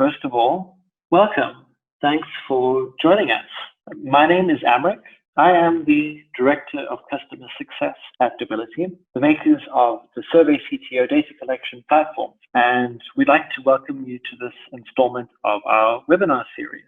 first of all, welcome. Thanks for joining us. My name is Amrik. I am the Director of Customer Success at Debility, the makers of the SurveyCTO data collection platform, and we'd like to welcome you to this installment of our webinar series.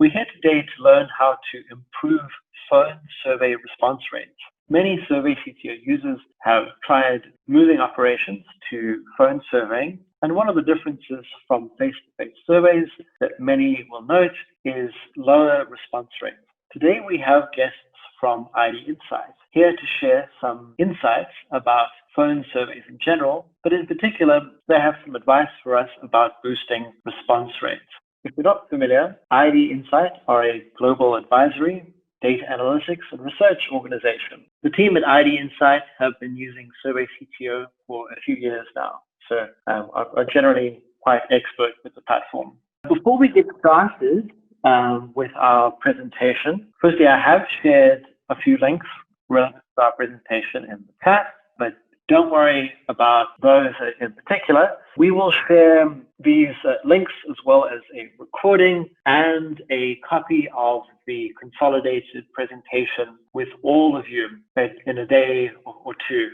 We're here today to learn how to improve phone survey response rates. Many SurveyCTO users have tried moving operations to phone surveying, and one of the differences from face-to-face surveys that many will note is lower response rates. Today we have guests from IDinsight here to share some insights about phone surveys in general, but in particular, they have some advice for us about boosting response rates. If you're not familiar, IDinsight are a global advisory, data analytics, and research organization. The team at IDinsight have been using SurveyCTO for a few years now, so are generally quite expert with the platform. Before we get started with our presentation, firstly, I have shared a few links related to our presentation in the chat, but don't worry about those in particular. We will share these links as well as a recording and a copy of the consolidated presentation with all of you in a day or two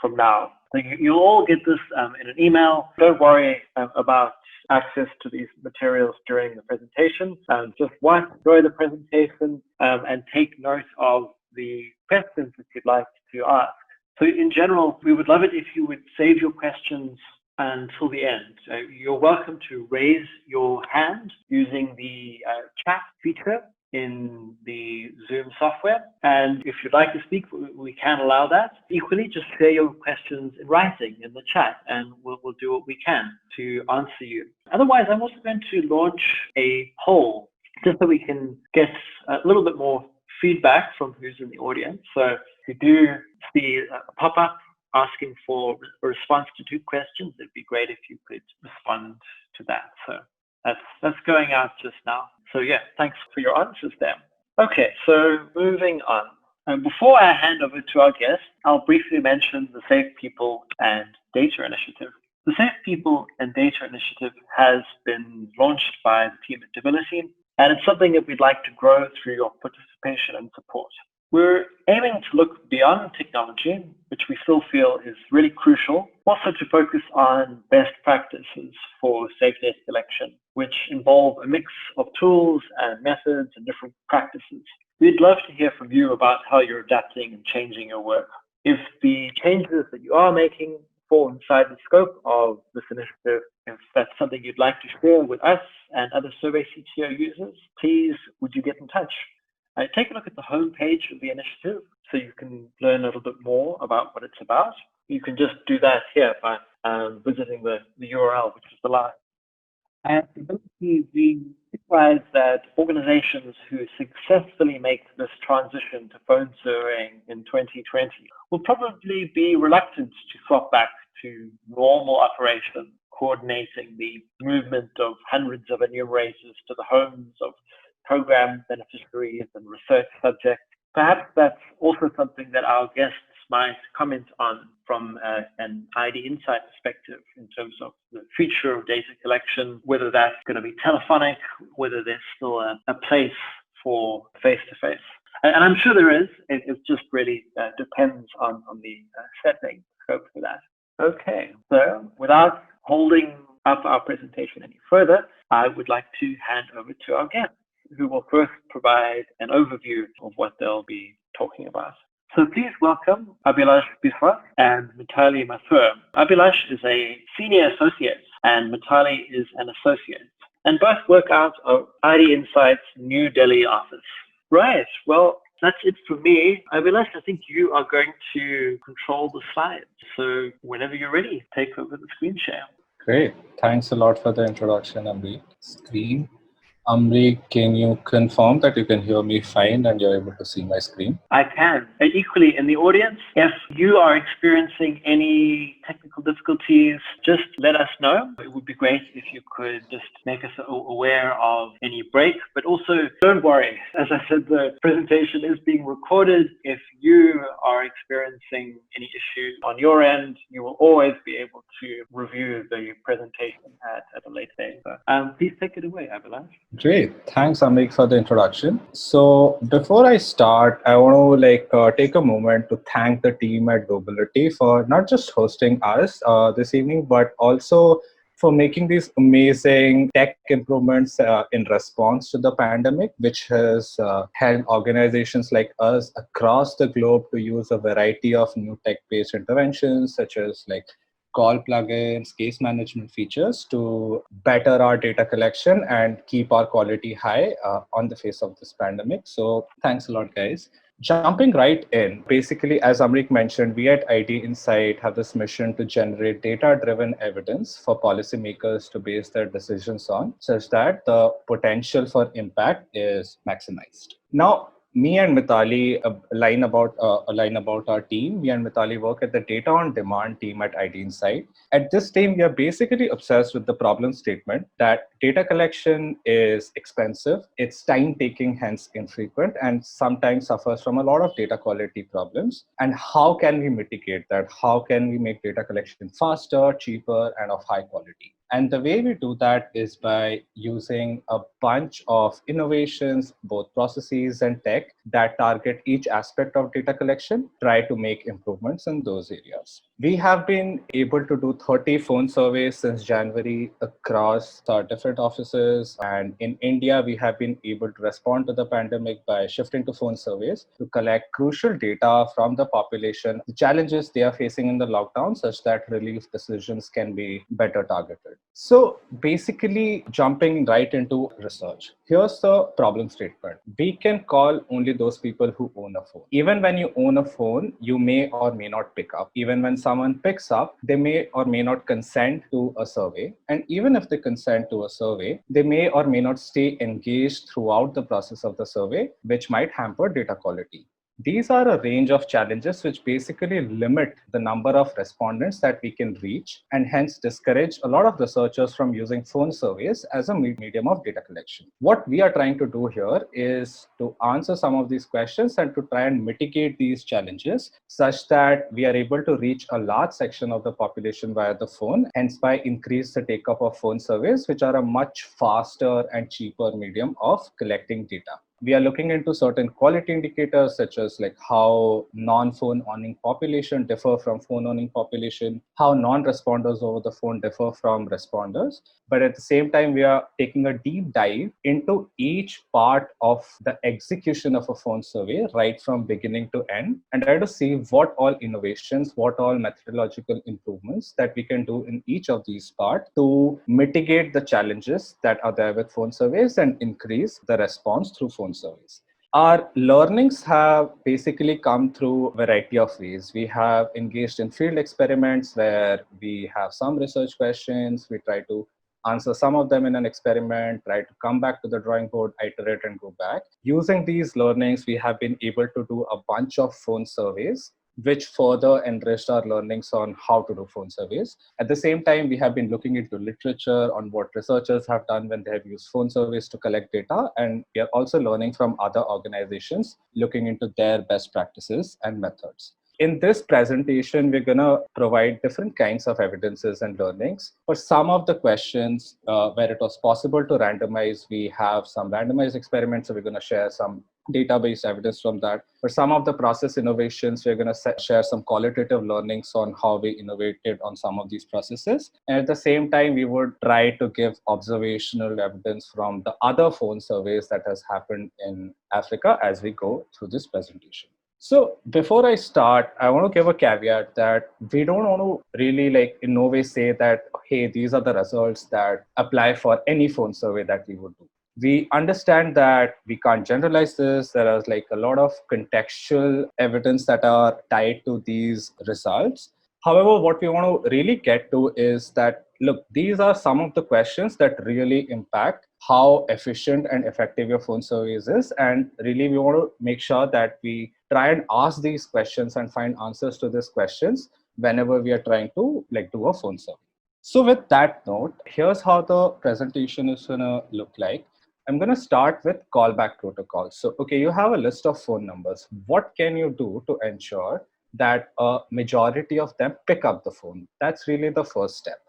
from now. So you'll all get this in an email. Don't worry about access to these materials during the presentation. Just enjoy the presentation and take note of the questions that you'd like to ask. So in general, we would love it if you would save your questions until the end. You're welcome to raise your hand using the chat feature in the Zoom software. And if you'd like to speak, we can allow that. Equally, just share your questions in writing in the chat, and we'll do what we can to answer you. Otherwise, I'm also going to launch a poll just so we can get a little bit more feedback from who's in the audience. So if you do see a pop-up asking for a response to 2 questions, it'd be great if you could respond to that. So that's going out just now. So yeah, thanks for your answers there. Okay, so moving on. And before I hand over to our guest, I'll briefly mention the Safe People and Data Initiative. The Safe People and Data Initiative has been launched by the team at Debility, and it's something that we'd like to grow through your participation and support. We're aiming to look beyond technology, which we still feel is really crucial, also to focus on best practices for safe data collection, which involve a mix of tools and methods and different practices. We'd love to hear from you about how you're adapting and changing your work. If the changes that you are making fall inside the scope of this initiative, if that's something you'd like to share with us and other SurveyCTO users, please would you get in touch. Take a look at the homepage of the initiative so you can learn a little bit more about what it's about. You can just do that here by visiting the URL, which is below. At Debility, we realize that organizations who successfully make this transition to phone surveying in 2020 will probably be reluctant to swap back to normal operations, coordinating the movement of hundreds of enumerators to the homes of program beneficiaries and research subjects. Perhaps that's also something that our guests might comment on from an IDinsight perspective in terms of the future of data collection, whether that's going to be telephonic, whether there's still a place for face-to-face. And I'm sure there is. It just really depends on the setting, scope for that. Okay, so without holding up our presentation any further, I would like to hand over to our guests, who will first provide an overview of what they'll be talking about. So please welcome Abhilash Biswas and Mitali Mathur. Abhilash is a senior associate and Mitali is an associate, and both work out of IDinsight's New Delhi office. Right, well, that's it for me. Abhilash, I think you are going to control the slides. So whenever you're ready, take over the screen share. Great. Thanks a lot for the introduction, Amri. Screen. Amri, can you confirm that you can hear me fine and you're able to see my screen? I can. And equally, in the audience, if you are experiencing any technical difficulties, just let us know. It would be great if you could just make us aware of any break. But also, don't worry. As I said, the presentation is being recorded. If you are experiencing any issues on your end, you will always be able to review the presentation at a later date. So, please take it away, Abhilash. Great. Thanks, Amrik, for the introduction. So before I start, I want to take a moment to thank the team at Gobility for not just hosting us this evening, but also for making these amazing tech improvements in response to the pandemic, which has helped organizations like us across the globe to use a variety of new tech-based interventions, such as call plugins, case management features to better our data collection and keep our quality high on the face of this pandemic. So thanks a lot, guys. Jumping right in, basically, as Amrik mentioned, we at IDinsight have this mission to generate data-driven evidence for policymakers to base their decisions on, such that the potential for impact is maximized. Now, me and Mitali, a line about our team. Me and Mitali work at the Data on Demand team at IDinsight. At this team, we are basically obsessed with the problem statement that data collection is expensive, it's time-taking, hence infrequent, and sometimes suffers from a lot of data quality problems. And how can we mitigate that? How can we make data collection faster, cheaper, and of high quality? And the way we do that is by using a bunch of innovations, both processes and tech, that target each aspect of data collection, try to make improvements in those areas. We have been able to do 30 phone surveys since January across our different offices. And in India, we have been able to respond to the pandemic by shifting to phone surveys to collect crucial data from the population, the challenges they are facing in the lockdown, such that relief decisions can be better targeted. So basically, jumping right into research, here's the problem statement. We can call only those people who own a phone. Even when you own a phone, you may or may not pick up. Even when someone picks up, they may or may not consent to a survey. And even if they consent to a survey, they may or may not stay engaged throughout the process of the survey, which might hamper data quality. These are a range of challenges which basically limit the number of respondents that we can reach and hence discourage a lot of researchers from using phone surveys as a medium of data collection. What we are trying to do here is to answer some of these questions and to try and mitigate these challenges such that we are able to reach a large section of the population via the phone, hence by increase the take-up of phone surveys, which are a much faster and cheaper medium of collecting data. We are looking into certain quality indicators such as how non-phone owning population differ from phone owning population, how non-responders over the phone differ from responders. But at the same time, we are taking a deep dive into each part of the execution of a phone survey, right from beginning to end, and try to see what all innovations, what all methodological improvements that we can do in each of these parts to mitigate the challenges that are there with phone surveys and increase the response through phone surveys. Our learnings have basically come through a variety of ways. We have engaged in field experiments where we have some research questions, we try to answer some of them in an experiment, try to come back to the drawing board, iterate and go back. Using these learnings, we have been able to do a bunch of phone surveys, which further enriched our learnings on how to do phone surveys. At the same time, we have been looking into literature on what researchers have done when they have used phone surveys to collect data. And we are also learning from other organizations, looking into their best practices and methods. In this presentation, we're going to provide different kinds of evidences and learnings. For some of the questions where it was possible to randomize, we have some randomized experiments. So we're going to share some database evidence from that. For some of the process innovations, we're going to share some qualitative learnings on how we innovated on some of these processes. And at the same time, we would try to give observational evidence from the other phone surveys that has happened in Africa as we go through this presentation. So before I start, I want to give a caveat that we don't want to really in no way say that, hey, these are the results that apply for any phone survey that we would do. We understand that we can't generalize this. There is a lot of contextual evidence that are tied to these results. However, what we want to really get to is that, look, these are some of the questions that really impact how efficient and effective your phone surveys is. And really, we want to make sure that we try and ask these questions and find answers to these questions whenever we are trying to do a phone survey. So with that note, here's how the presentation is going to look like. I'm going to start with callback protocols. So, okay, you have a list of phone numbers. What can you do to ensure that a majority of them pick up the phone? That's really the first step.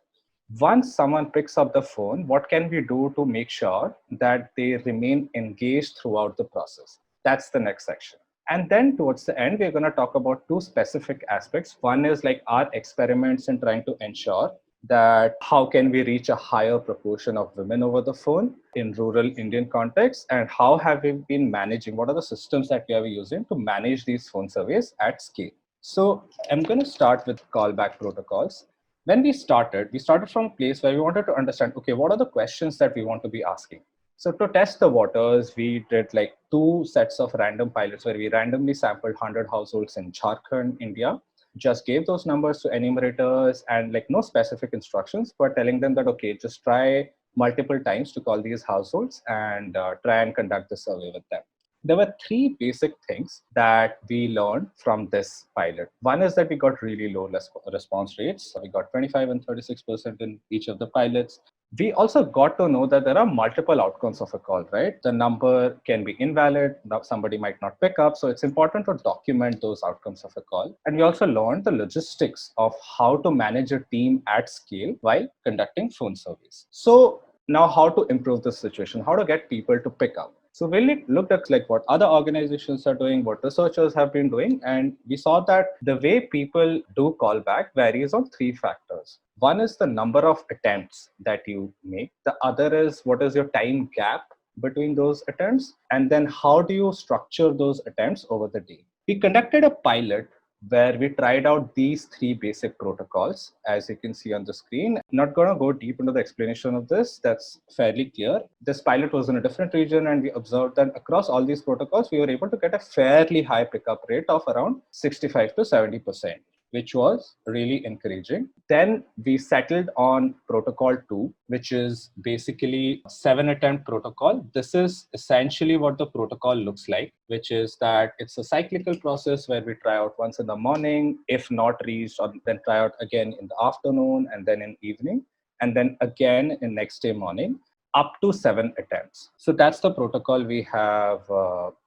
Once someone picks up the phone, what can we do to make sure that they remain engaged throughout the process? That's the next section. And then towards the end, we're going to talk about two specific aspects. One is like our experiments in trying to ensure that how can we reach a higher proportion of women over the phone in rural Indian context, and how have we been managing, what are the systems that we are using to manage these phone surveys at scale. So I'm going to start with callback protocols. When we started from a place where we wanted to understand, okay, what are the questions that we want to be asking? So to test the waters, we did like 2 sets of random pilots where we randomly sampled 100 households in Jharkhand, India, just gave those numbers to enumerators and like no specific instructions, but telling them that, okay, just try multiple times to call these households and try and conduct the survey with them. There were 3 basic things that we learned from this pilot. One is that we got really low response rates. We got 25 and 36% in each of the pilots. We also got to know that there are multiple outcomes of a call, right? The number can be invalid. Somebody might not pick up. So it's important to document those outcomes of a call. And we also learned the logistics of how to manage a team at scale while conducting phone surveys. So now how to improve this situation, how to get people to pick up. So we looked at like what other organizations are doing, what researchers have been doing, and we saw that the way people do callback varies on 3 factors. One is the number of attempts that you make. The other is what is your time gap between those attempts, and then how do you structure those attempts over the day. We conducted a pilot where we tried out these 3 basic protocols, as you can see on the screen. I'm not going to go deep into the explanation of this. That's fairly clear. This pilot was in a different region, and we observed that across all these protocols, we were able to get a fairly high pickup rate of around 65 to 70%. Which was really encouraging. Then we settled on protocol 2, which is basically 7-attempt protocol. This is essentially what the protocol looks like, which is that it's a cyclical process where we try out once in the morning, if not reached, or then try out again in the afternoon and then in evening, and then again in next day morning, up to 7 attempts. So that's the protocol we have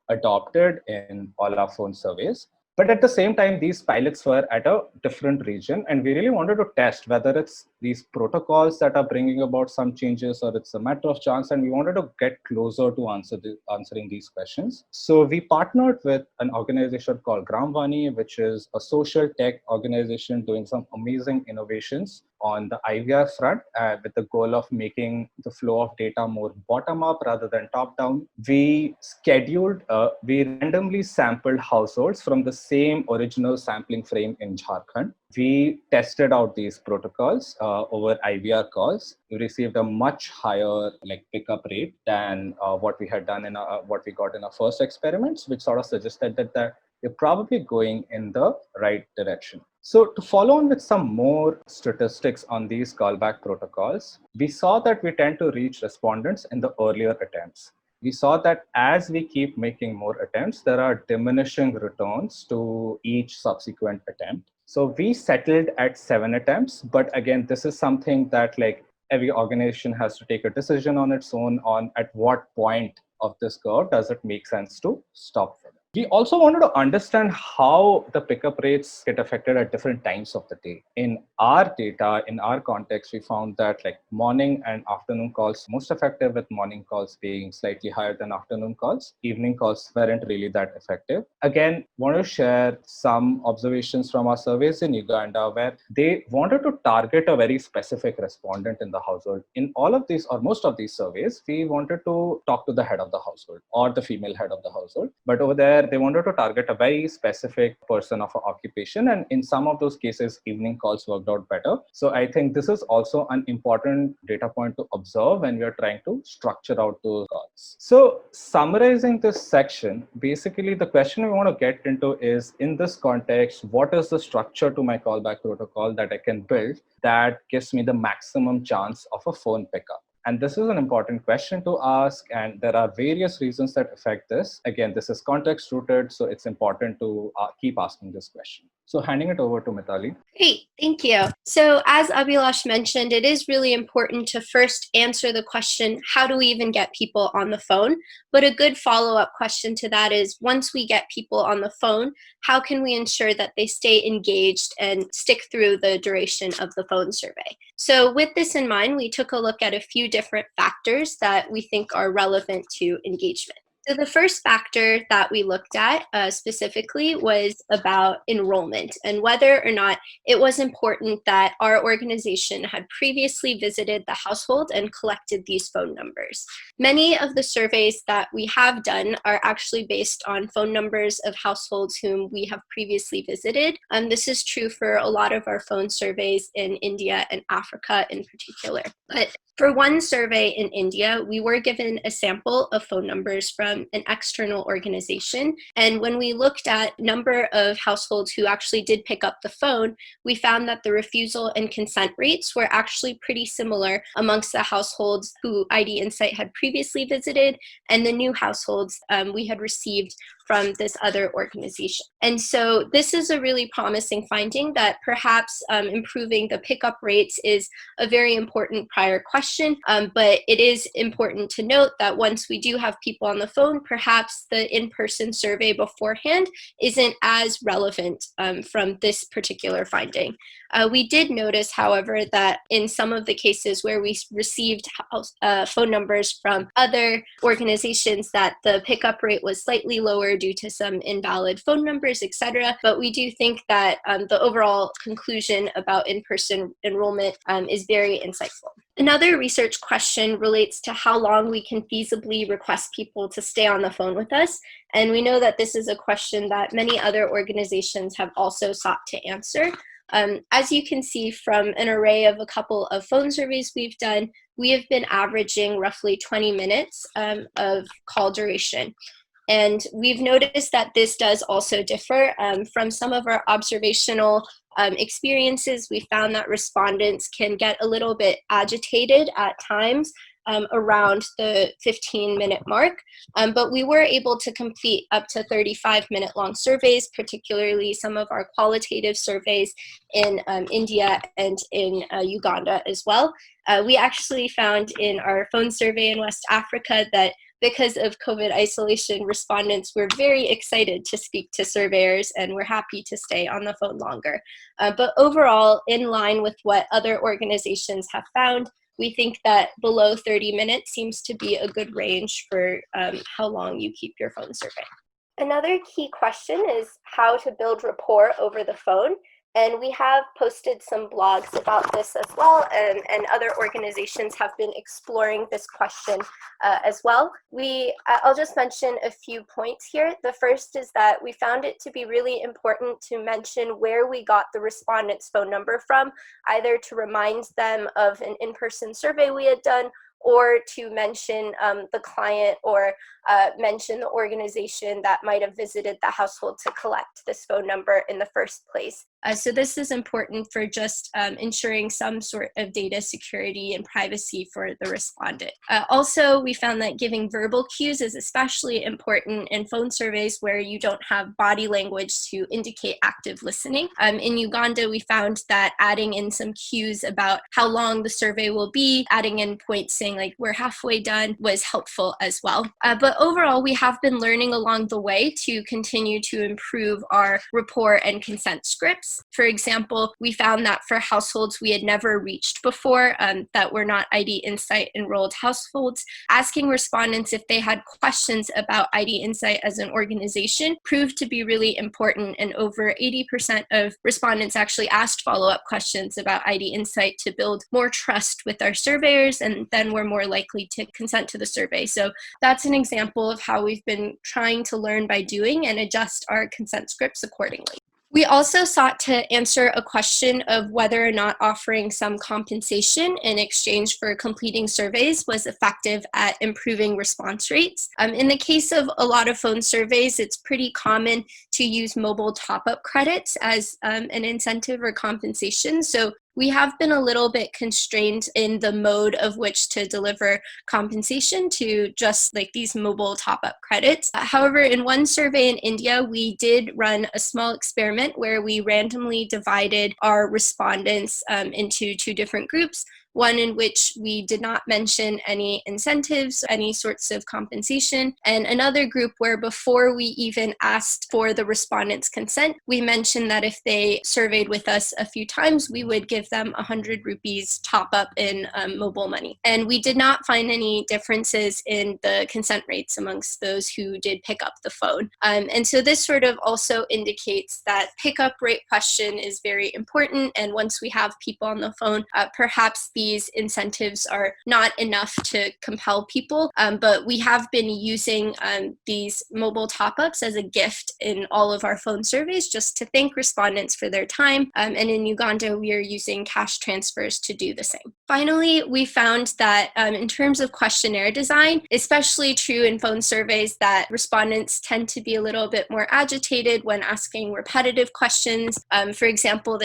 adopted in all our phone surveys. But at the same time, these pilots were at a different region, and we really wanted to test whether it's these protocols that are bringing about some changes or it's a matter of chance, and we wanted to get closer to answering these questions. So we partnered with an organization called Gramvani, which is a social tech organization doing some amazing innovations on the IVR front with the goal of making the flow of data more bottom-up rather than top-down. We randomly sampled households from the same original sampling frame in Jharkhand. We tested out these protocols over IVR calls. We received a much higher pickup rate than what we had done in what we got in our first experiments, which sort of suggested that you're probably going in the right direction. So to follow on with some more statistics on these callback protocols, we saw that we tend to reach respondents in the earlier attempts. We saw that as we keep making more attempts, there are diminishing returns to each subsequent attempt. So we settled at 7 attempts, but again, this is something that every organization has to take a decision on its own on at what point of this curve does it make sense to stop for them. We also wanted to understand how the pickup rates get affected at different times of the day. In our data, in our context, we found that morning and afternoon calls most effective, with morning calls being slightly higher than afternoon calls. Evening calls weren't really that effective. Again, want to share some observations from our surveys in Uganda where they wanted to target a very specific respondent in the household. In all of these or most of these surveys, we wanted to talk to the head of the household or the female head of the household. But over there, they wanted to target a very specific person of occupation. And in some of those cases, evening calls worked out better. So I think this is also an important data point to observe when we are trying to structure out those calls. So summarizing this section, basically the question we want to get into is, in this context, what is the structure to my callback protocol that I can build that gives me the maximum chance of a phone pickup? And this is an important question to ask, and there are various reasons that affect this. Again, this is context rooted, so it's important to keep asking this question. So handing it over to Mitali. Great, thank you. So as Abhilash mentioned, it is really important to first answer the question, how do we even get people on the phone? But a good follow-up question to that is, once we get people on the phone, how can we ensure that they stay engaged and stick through the duration of the phone survey? So with this in mind, we took a look at a few different factors that we think are relevant to engagement. So the first factor that we looked at specifically was about enrollment and whether or not it was important that our organization had previously visited the household and collected these phone numbers. Many of the surveys that we have done are actually based on phone numbers of households whom we have previously visited. This is true for a lot of our phone surveys in India and Africa in particular. But for one survey in India, we were given a sample of phone numbers from an external organization. And when we looked at number of households who actually did pick up the phone, we found that the refusal and consent rates were actually pretty similar amongst the households who IDinsight had previously visited and the new households we had received from this other organization. And so this is a really promising finding that perhaps improving the pickup rates is a very important prior question, but it is important to note that once we do have people on the phone, perhaps the in-person survey beforehand isn't as relevant from this particular finding. We did notice, however, that in some of the cases where we received phone numbers from other organizations, that the pickup rate was slightly lower due to some invalid phone numbers, etc. But we do think that the overall conclusion about in-person enrollment is very insightful. Another research question relates to how long we can feasibly request people to stay on the phone with us. And we know that this is a question that many other organizations have also sought to answer. As you can see from an array of a couple of phone surveys we've done, we have been averaging roughly 20 minutes of call duration. And we've noticed that this does also differ from some of our observational experiences. We found that respondents can get a little bit agitated at times around the 15-minute mark, but we were able to complete up to 35-minute long surveys, particularly some of our qualitative surveys in India and in Uganda as well. We actually found in our phone survey in West Africa that because of COVID isolation, respondents were very excited to speak to surveyors and were happy to stay on the phone longer. But overall, in line with what other organizations have found, we think that below 30 minutes seems to be a good range for how long you keep your phone survey. Another key question is how to build rapport over the phone. And we have posted some blogs about this as well, and other organizations have been exploring this question as well. I'll just mention a few points here. The first is that we found it to be really important to mention where we got the respondent's phone number from, either to remind them of an in-person survey we had done, or to mention the client or mention the organization that might have visited the household to collect this phone number in the first place. So this is important for just ensuring some sort of data security and privacy for the respondent. Also, we found that giving verbal cues is especially important in phone surveys where you don't have body language to indicate active listening. In Uganda, we found that adding in some cues about how long the survey will be, adding in points saying like we're halfway done, was helpful as well. But overall, we have been learning along the way to continue to improve our rapport and consent scripts. For example, we found that for households we had never reached before, that were not IDinsight enrolled households, asking respondents if they had questions about IDinsight as an organization proved to be really important, and over 80% of respondents actually asked follow-up questions about IDinsight to build more trust with our surveyors, and then we're more likely to consent to the survey. So that's an example of how we've been trying to learn by doing and adjust our consent scripts accordingly. We also sought to answer a question of whether or not offering some compensation in exchange for completing surveys was effective at improving response rates. In the case of a lot of phone surveys, it's pretty common to use mobile top-up credits as an incentive or compensation. So we have been a little bit constrained in the mode of which to deliver compensation to just like these mobile top-up credits. However, in one survey in India, we did run a small experiment where we randomly divided our respondents into two different groups. One in which we did not mention any incentives, any sorts of compensation, and another group where before we even asked for the respondent's consent, we mentioned that if they surveyed with us a few times, we would give them 100 rupees top up in mobile money. And we did not find any differences in the consent rates amongst those who did pick up the phone. And so this sort of also indicates that pickup rate question is very important. And once we have people on the phone, perhaps these incentives are not enough to compel people, but we have been using these mobile top-ups as a gift in all of our phone surveys just to thank respondents for their time, and in Uganda we are using cash transfers to do the same. Finally, we found that in terms of questionnaire design, especially true in phone surveys, that respondents tend to be a little bit more agitated when asking repetitive questions. For example,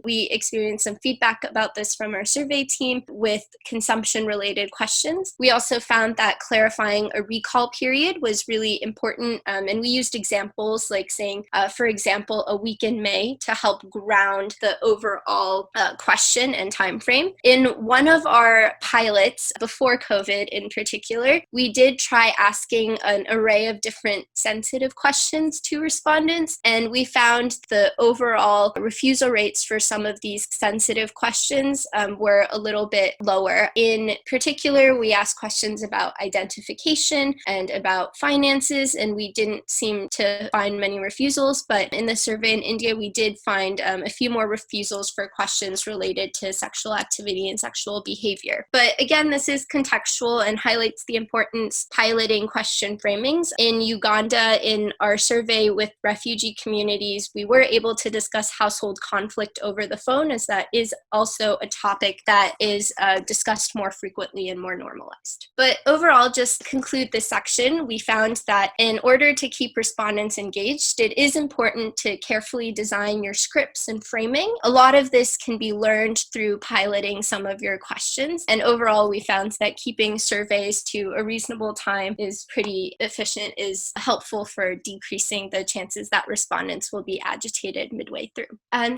we experienced some feedback about this from our survey team with consumption-related questions. We also found that clarifying a recall period was really important, and we used examples like saying, for example, a week in May to help ground the overall question and time frame. In one of our pilots, before COVID in particular, we did try asking an array of different sensitive questions to respondents, and we found the overall refusal rates for some of these sensitive questions were a little bit lower. In particular, we asked questions about identification and about finances, and we didn't seem to find many refusals, but in the survey in India, we did find a few more refusals for questions related to sexual activity and sexual behavior. But again, this is contextual and highlights the importance piloting question framings. In Uganda, in our survey with refugee communities, we were able to discuss household conflict over the phone, as that is also a topic that is discussed more frequently and more normalized. But overall, just to conclude this section, we found that in order to keep respondents engaged, it is important to carefully design your scripts and framing. A lot of this can be learned through piloting some of your questions. And overall, we found that keeping surveys to a reasonable time is pretty efficient, is helpful for decreasing the chances that respondents will be agitated midway through.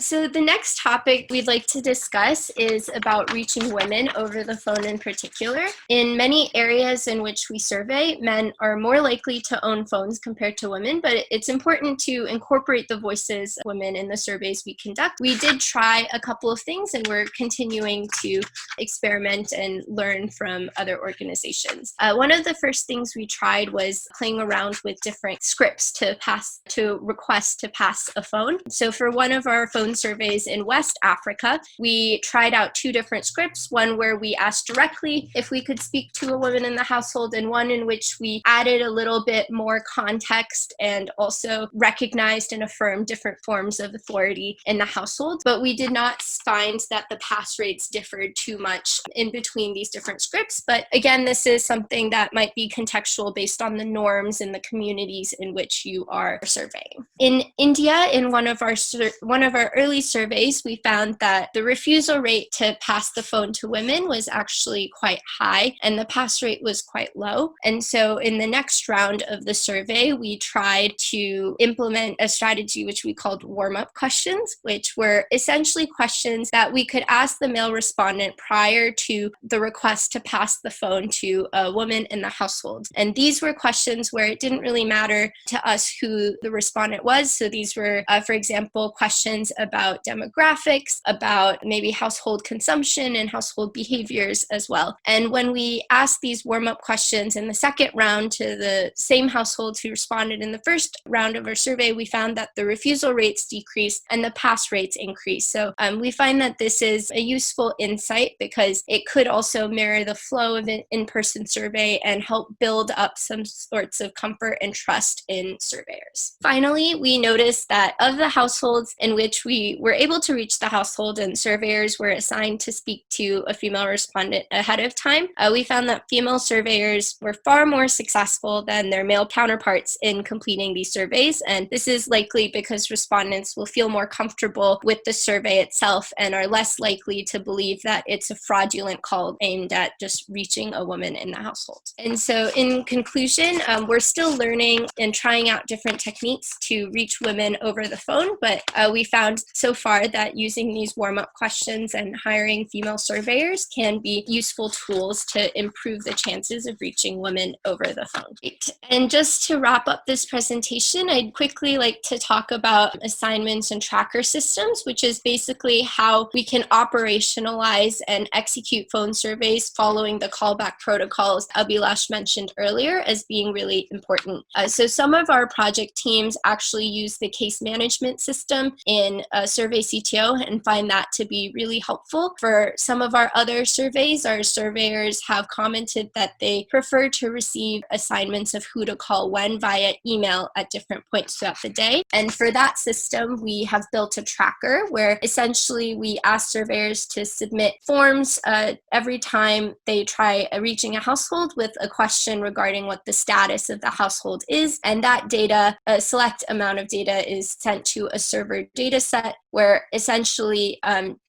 So the next topic we'd like to discuss is about reaching women over the phone in particular. In many areas in which we survey, men are more likely to own phones compared to women, but it's important to incorporate the voices of women in the surveys we conduct. We did try a couple of things, and we're continuing to experiment and learn from other organizations. One of the first things we tried was playing around with different scripts to request to pass a phone. So for one of our phone surveys in West Africa, we tried out two different scripts, one where we asked directly if we could speak to a woman in the household, and one in which we added a little bit more context and also recognized and affirmed different forms of authority in the household. But we did not find that the pass rates differed too much in between these different scripts. But again, this is something that might be contextual based on the norms in the communities in which you are surveying. In India, in one of our early surveys, we found that the refusal rate to pass the phone to women was actually quite high, and the pass rate was quite low. And so in the next round of the survey, we tried to implement a strategy which we called warm-up questions, which were essentially questions that we could ask the male respondent prior to the request to pass the phone to a woman in the household. And these were questions where it didn't really matter to us who the respondent was. So these were, for example, questions about demographics, about maybe household consumption and household behaviors as well. And when we asked these warm-up questions in the second round to the same households who responded in the first round of our survey, we found that the refusal rates decreased and the pass rates increased. So we find that this is a useful insight because it could also mirror the flow of an in-person survey and help build up some sorts of comfort and trust in surveyors. Finally, we noticed that of the households in which we were able to reach the household and surveyors were assigned to speak speak to a female respondent ahead of time, we found that female surveyors were far more successful than their male counterparts in completing these surveys. And this is likely because respondents will feel more comfortable with the survey itself and are less likely to believe that it's a fraudulent call aimed at just reaching a woman in the household. And so in conclusion, we're still learning and trying out different techniques to reach women over the phone, but we found so far that using these warm-up questions and hiring female surveyors can be useful tools to improve the chances of reaching women over the phone. And just to wrap up this presentation, I'd quickly like to talk about assignments and tracker systems, which is basically how we can operationalize and execute phone surveys following the callback protocols Abhilash mentioned earlier as being really important. So some of our project teams actually use the case management system in SurveyCTO and find that to be really helpful. For some of our other surveys, our surveyors have commented that they prefer to receive assignments of who to call when via email at different points throughout the day. And for that system, we have built a tracker where essentially we ask surveyors to submit forms every time they try reaching a household with a question regarding what the status of the household is. And that data, a select amount of data, is sent to a server data set where essentially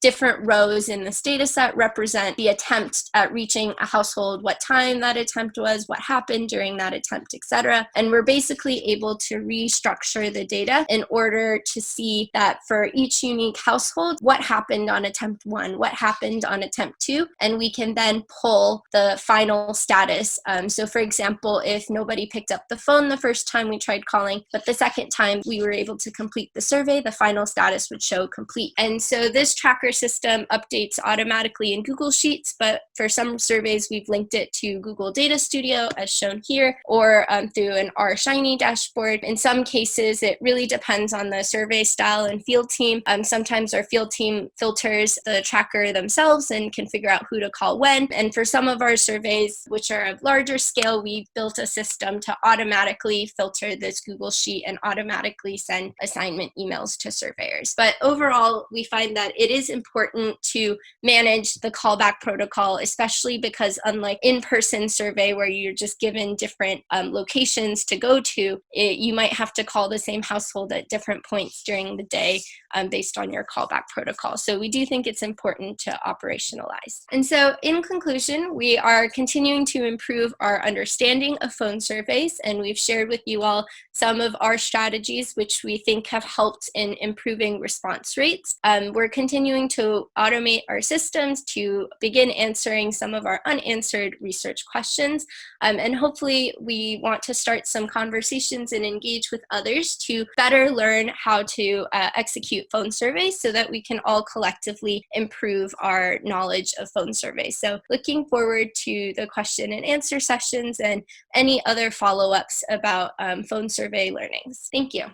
different rows in this data set represent the attempt at reaching a household, what time that attempt was, what happened during that attempt, etc. And we're basically able to restructure the data in order to see that for each unique household, what happened on attempt 1, what happened on attempt 2, and we can then pull the final status. So for example, if nobody picked up the phone the first time we tried calling, but the second time we were able to complete the survey, the final status would show complete. And so this tracker system updates automatically in Google Sheets, but for some surveys, we've linked it to Google Data Studio as shown here, or through an R-Shiny dashboard. In some cases, it really depends on the survey style and field team. Sometimes our field team filters the tracker themselves and can figure out who to call when. And for some of our surveys, which are of larger scale, we built a system to automatically filter this Google Sheet and automatically send assignment emails to surveyors. But overall, we find that it is important to manage the callback protocol, especially because unlike in-person survey where you're just given different locations to go to, you might have to call the same household at different points during the day based on your callback protocol. So we do think it's important to operationalize. And so in conclusion, we are continuing to improve our understanding of phone surveys, and we've shared with you all some of our strategies which we think have helped in improving response rates. We're continuing to automate our systems to begin answering some of our unanswered research questions, and hopefully we want to start some conversations and engage with others to better learn how to execute phone surveys so that we can all collectively improve our knowledge of phone surveys. So looking forward to the question and answer sessions and any other follow-ups about phone survey learnings. Thank you.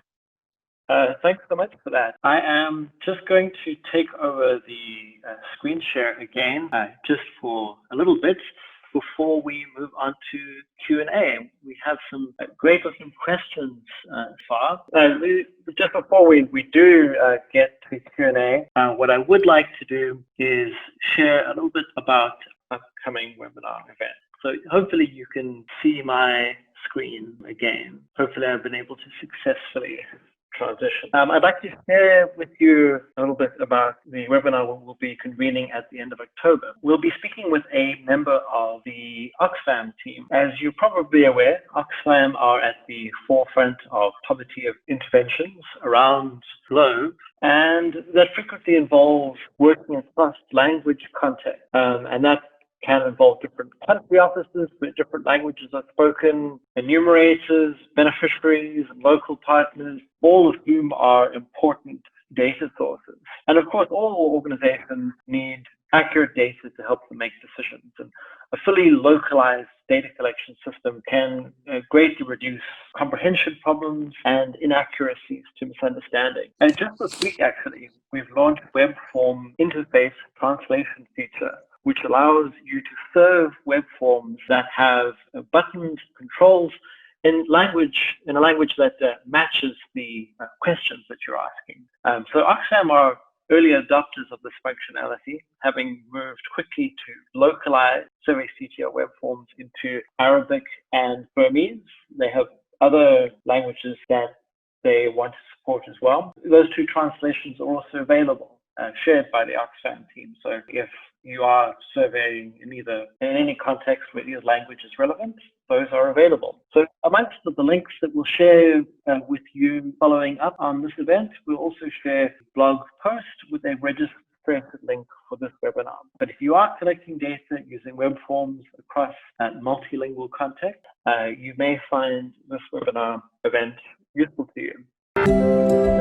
Thanks so much for that. I am just going to take over the screen share again, just for a little bit before we move on to Q&A. We have some great looking questions far. Just before we do get to Q&A, what I would like to do is share a little bit about upcoming webinar events. So hopefully you can see my screen again. Hopefully I've been able to successfully transition. I'd like to share with you a little bit about the webinar we'll be convening at the end of October. We'll be speaking with a member of the Oxfam team. As you're probably aware, Oxfam are at the forefront of poverty of interventions around the globe, and that frequently involves working across language context, and that can involve different country offices where different languages are spoken, enumerators, beneficiaries, and local partners, all of whom are important data sources. And of course, all organizations need accurate data to help them make decisions. And a fully localized data collection system can greatly reduce comprehension problems and inaccuracies to misunderstanding. And just this week, actually, we've launched web form interface translation feature, which allows you to serve web forms that have buttons, controls in a language that matches the questions that you're asking. So Oxfam are early adopters of this functionality, having moved quickly to localize SurveyCTO web forms into Arabic and Burmese. They have other languages that they want to support as well. Those two translations are also available, shared by the Oxfam team. So if you are surveying in any context where either language is relevant, those are available. So amongst the links that we'll share with you following up on this event, we'll also share a blog post with a registered link for this webinar. But if you are collecting data using web forms across multilingual context, you may find this webinar event useful to you.